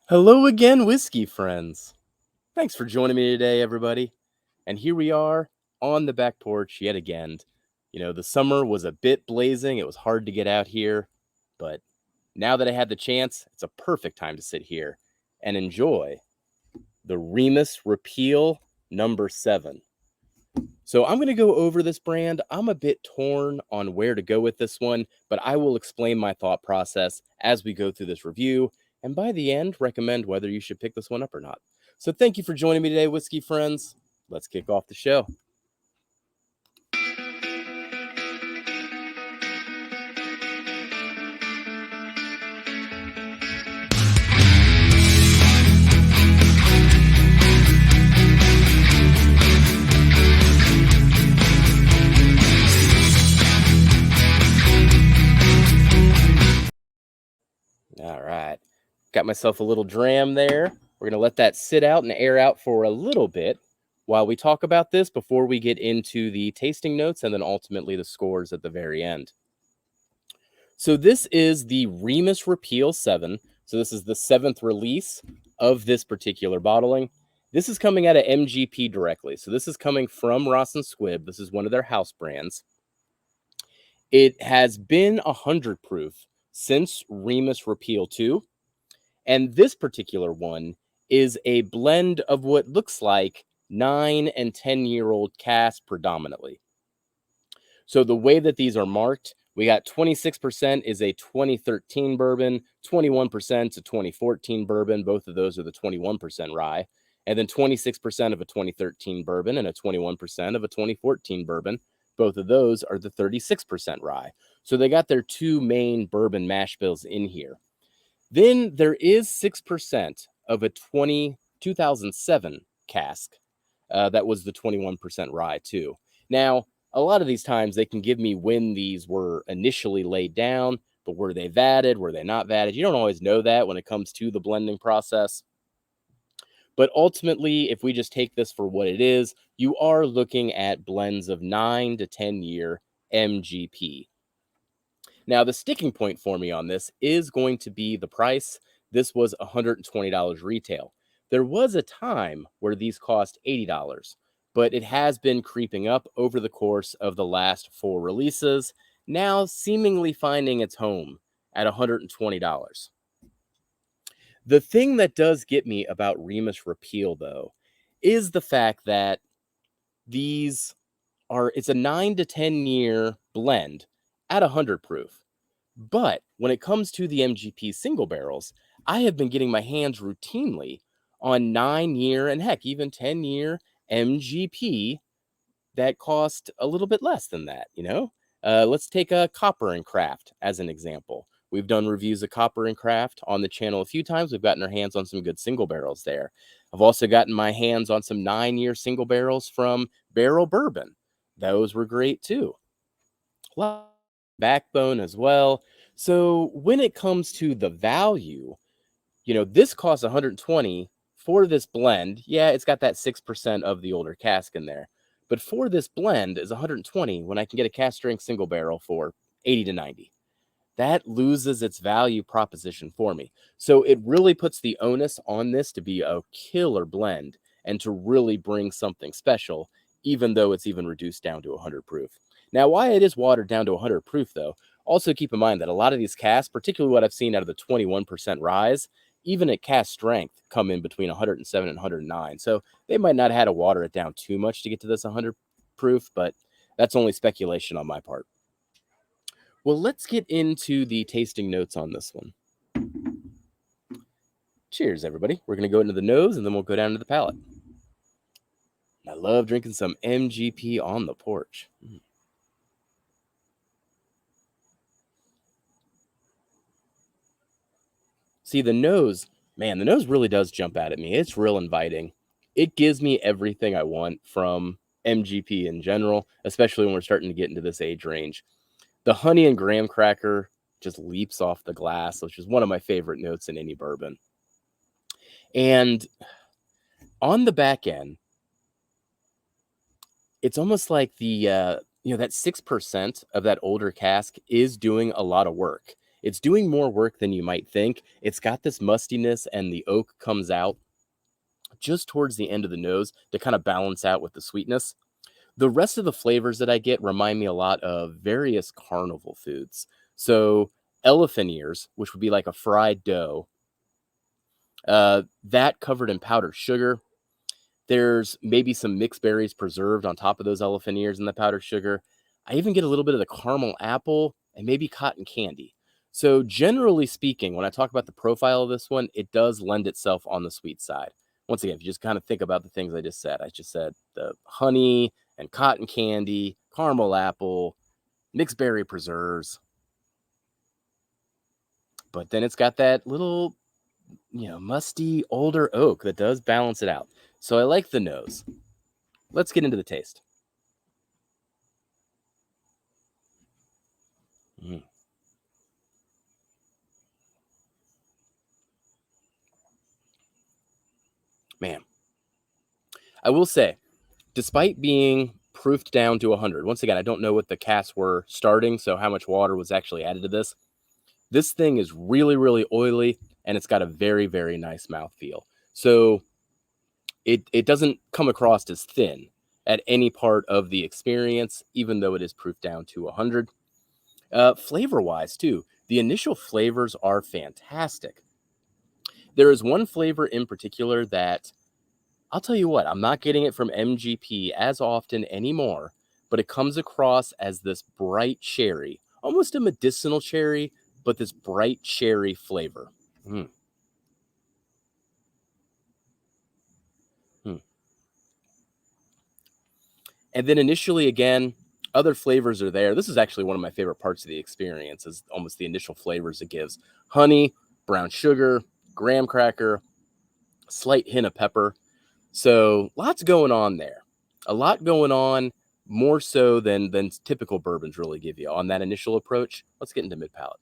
Hello again, whiskey friends. Thanks for joining me today, everybody. And here we are on the back porch yet again. The summer was a bit blazing. It was hard to get out here, but now that I had the chance, it's a perfect time to sit here and enjoy the Remus Repeal number 7. So I'm going to go over this brand. I'm a bit torn on where to go with this one, but I will explain my thought process as we go through this review, and by the end, recommend whether you should pick this one up or not. So thank you for joining me today, whiskey friends. Let's kick off the show. All right. Got myself a little dram there. We're going to let that sit out and air out for a little bit while we talk about this before we get into the tasting notes and then ultimately the scores at the very end. So this is the Remus Repeal 7. So this is the 7th release of this particular bottling. This is coming out of MGP directly. So this is coming from Ross & Squibb. This is one of their house brands. It has been 100 proof since Remus Repeal 2. And this particular one is a blend of what looks like 9 and 10-year-old cask predominantly. So the way that these are marked, we got 26% is a 2013 bourbon, 21% is a 2014 bourbon. Both of those are the 21% rye. And then 26% of a 2013 bourbon and a 21% of a 2014 bourbon. Both of those are the 36% rye. So they got their two main bourbon mash bills in here. Then there is 6% of a 2007 cask. That was the 21% rye too. Now, a lot of these times they can give me when these were initially laid down, but were they vatted? Were they not vatted? You don't always know that when it comes to the blending process. But ultimately, if we just take this for what it is, you are looking at blends of 9 to 10 year MGP. Now, the sticking point for me on this is going to be the price. This was $120 retail. There was a time where these cost $80, but it has been creeping up over the course of the last 4 releases, now seemingly finding its home at $120. The thing that does get me about Remus Repeal, though, is the fact that it's a 9 to 10 year blend at 100 proof. But when it comes to the MGP single barrels, I have been getting my hands routinely on 9-year and heck, even 10-year MGP that cost a little bit less than that, Let's take a Copper and Craft as an example. We've done reviews of Copper and Craft on the channel a few times. We've gotten our hands on some good single barrels there. I've also gotten my hands on some 9-year single barrels from Barrel Bourbon. Those were great too. Backbone as well. So when it comes to the value, this costs 120 for this blend. Yeah, it's got that 6% of the older cask in there. But for this blend is 120 when I can get a cask strength single barrel for 80 to 90. That loses its value proposition for me. So it really puts the onus on this to be a killer blend and to really bring something special, even though it's even reduced down to 100 proof. Now, why it is watered down to 100 proof, though, also keep in mind that a lot of these casks, particularly what I've seen out of the 21% rise, even at cask strength, come in between 107 and 109. So they might not have had to water it down too much to get to this 100 proof, but that's only speculation on my part. Well, let's get into the tasting notes on this one. Cheers, everybody. We're going to go into the nose, and then we'll go down to the palate. I love drinking some MGP on the porch. See, the nose really does jump out at me. It's real inviting. It gives me everything I want from MGP in general, especially when we're starting to get into this age range. The honey and graham cracker just leaps off the glass, which is one of my favorite notes in any bourbon. And on the back end, it's almost like the that 6% of that older cask is doing a lot of work. It's doing more work than you might think. It's got this mustiness, and the oak comes out just towards the end of the nose to kind of balance out with the sweetness. The rest of the flavors that I get remind me a lot of various carnival foods. So elephant ears, which would be like a fried dough, that covered in powdered sugar. There's maybe some mixed berries preserved on top of those elephant ears and the powdered sugar. I even get a little bit of the caramel apple and maybe cotton candy. So generally speaking, when I talk about the profile of this one, it does lend itself on the sweet side. Once again, if you just kind of think about the things I just said the honey and cotton candy, caramel apple, mixed berry preserves. But then it's got that little, musty older oak that does balance it out. So I like the nose. Let's get into the taste. Mm, man, I will say, despite being proofed down to 100, once again, I don't know what the casks were starting, so how much water was actually added to this. This thing is really, really oily, and it's got a very, very nice mouthfeel. So it doesn't come across as thin at any part of the experience, even though it is proofed down to 100. Flavor-wise, too, the initial flavors are fantastic. There is one flavor in particular that I'll tell you what, I'm not getting it from MGP as often anymore, but it comes across as this bright cherry, almost a medicinal cherry, but this bright cherry flavor. Mm, mm. And then initially, again, other flavors are there. This is actually one of my favorite parts of the experience, is almost the initial flavors it gives. Honey, brown sugar, graham cracker, slight hint of pepper. So lots going on there. A lot going on, more so than typical bourbons really give you on that initial approach. Let's get into mid palate.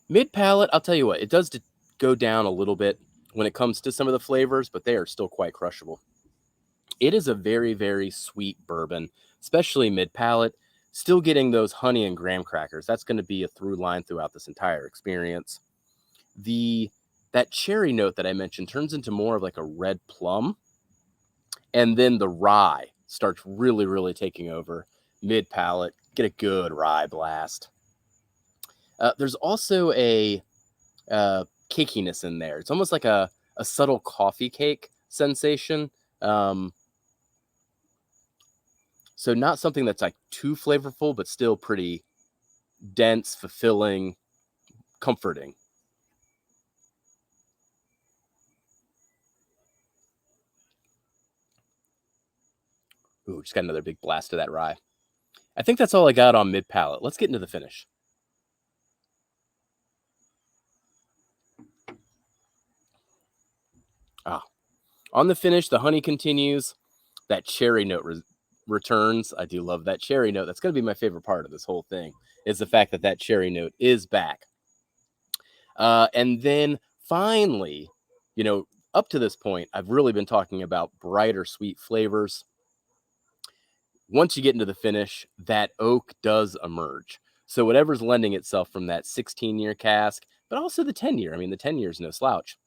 Mid palate, I'll tell you what, it does go down a little bit when it comes to some of the flavors, but they are still quite crushable. It is a very, very sweet bourbon, especially mid palate. Still getting those honey and graham crackers. That's going to be a through line throughout this entire experience. The that cherry note that I mentioned turns into more of like a red plum, and then the rye starts really, really taking over mid palate. Get a good rye blast. There's also a cakiness in there. It's almost like a subtle coffee cake sensation. Um, so not something that's like too flavorful, but still pretty dense, fulfilling, comforting. Ooh, just got another big blast of that rye. I think that's all I got on mid palate. Let's get into the finish. Ah, on the finish, the honey continues. That cherry note returns. I do love that cherry note. That's going to be my favorite part of this whole thing, is the fact that that cherry note is back. And then finally, you know, up to this point, I've really been talking about brighter sweet flavors. Once you get into the finish, that oak does emerge. So whatever's lending itself from that 16-year cask, but also the 10-year. I mean, the 10 years no slouch.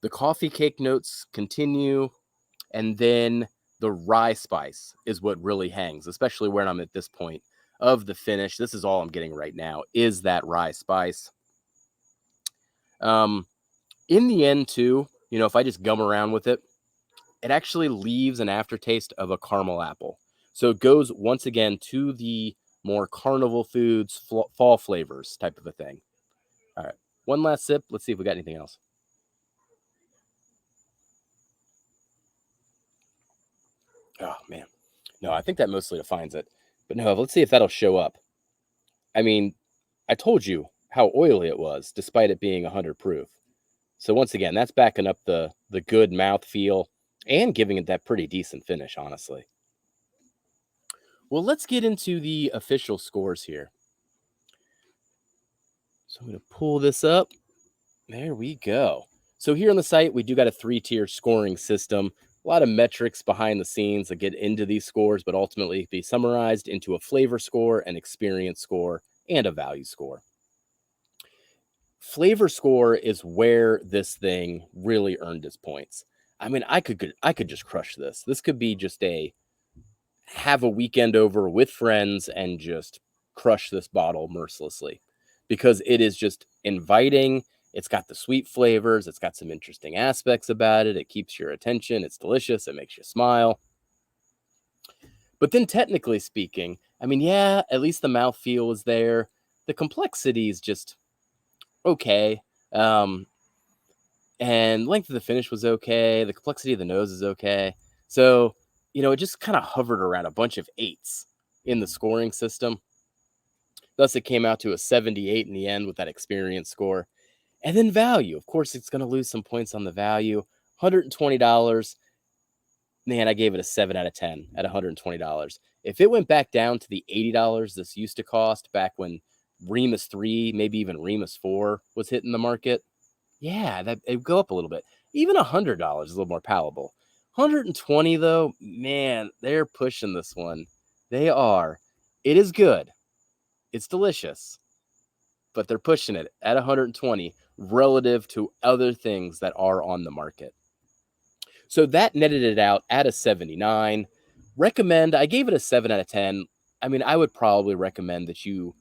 The coffee cake notes continue, and then the rye spice is what really hangs, especially when I'm at this point of the finish. This is all I'm getting right now, is that rye spice. Um, in the end, too, if I just gum around with it, it actually leaves an aftertaste of a caramel apple. So it goes once again to the more carnival foods, fall flavors type of a thing. All right. One last sip. Let's see if we got anything else. Oh, man. No, I think that mostly defines it. But no, let's see if that'll show up. I mean, I told you how oily it was, despite it being 100 proof. So once again, that's backing up the good mouth feel and giving it that pretty decent finish, honestly. Well, let's get into the official scores here. So I'm going to pull this up. There we go. So here on the site, we do got a 3-tier scoring system. A lot of metrics behind the scenes that get into these scores, but ultimately be summarized into a flavor score, an experience score, and a value score. Flavor score is where this thing really earned its points. I mean, I could just crush this. This could be just a have a weekend over with friends and just crush this bottle mercilessly because it is just inviting. It's got the sweet flavors. It's got some interesting aspects about it. It keeps your attention. It's delicious. It makes you smile. But then, technically speaking, I mean, yeah, at least the mouthfeel is there. The complexity is just okay. And length of the finish was okay. The complexity of the nose is okay. So, it just kind of hovered around a bunch of 8s in the scoring system. Thus, it came out to a 78 in the end with that experience score. And then value. Of course, it's going to lose some points on the value. $120. Man, I gave it a 7 out of 10 at $120. If it went back down to the $80 this used to cost back when Remus 3, maybe even Remus 4 was hitting the market, yeah, that it would go up a little bit. Even $100 is a little more palatable. 120 though, man, they're pushing this one. They are. It is good. It's delicious, but they're pushing it at 120 relative to other things that are on the market. So that netted it out at a 79. Recommend, I gave it a 7 out of 10. I mean, I would probably recommend that you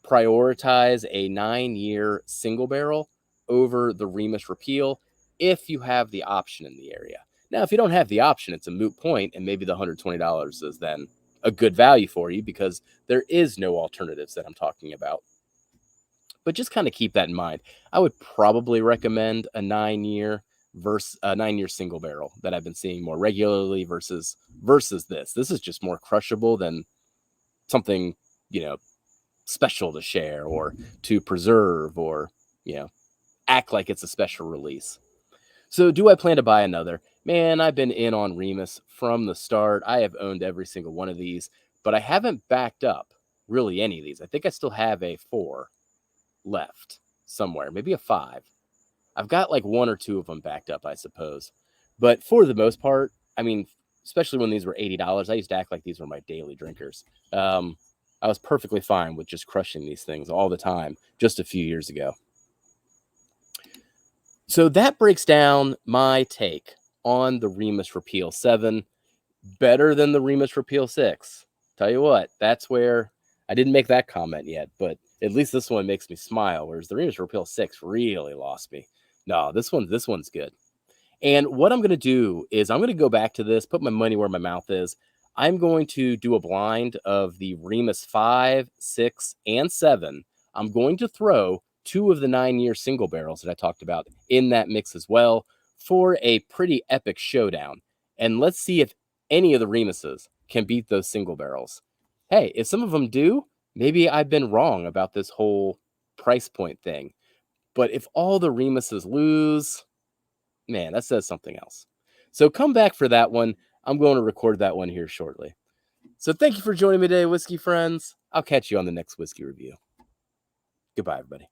prioritize a 9-year single barrel over the Remus Repeal if you have the option in the area. Now, if you don't have the option, it's a moot point, and maybe the $120 is then a good value for you because there is no alternatives that I'm talking about. But just kind of keep that in mind. I would probably recommend a 9-year versus a 9-year single barrel that I've been seeing more regularly versus this. This is just more crushable than something, special to share or to preserve or, act like it's a special release. So do I plan to buy another? Man, I've been in on Remus from the start. I have owned every single one of these, but I haven't backed up really any of these. I think I still have a 4 left somewhere, maybe a 5. I've got like 1 or 2 of them backed up, I suppose. But for the most part, I mean, especially when these were $80, I used to act like these were my daily drinkers. I was perfectly fine with just crushing these things all the time just a few years ago. So that breaks down my take on the Remus Repeal 7. Better than the Remus Repeal 6. Tell you what, that's where I didn't make that comment yet, but at least this one makes me smile, whereas the Remus Repeal 6 really lost me. No, this one's good. And what I'm going to do is I'm going to go back to this, put my money where my mouth is. I'm going to do a blind of the Remus 5, 6, and 7. I'm going to throw 2 of the 9-year single barrels that I talked about in that mix as well for a pretty epic showdown. And let's see if any of the Remuses can beat those single barrels. Hey, if some of them do, maybe I've been wrong about this whole price point thing. But if all the Remuses lose, man, that says something else. So come back for that one. I'm going to record that one here shortly. So thank you for joining me today, whiskey friends. I'll catch you on the next whiskey review. Goodbye, everybody.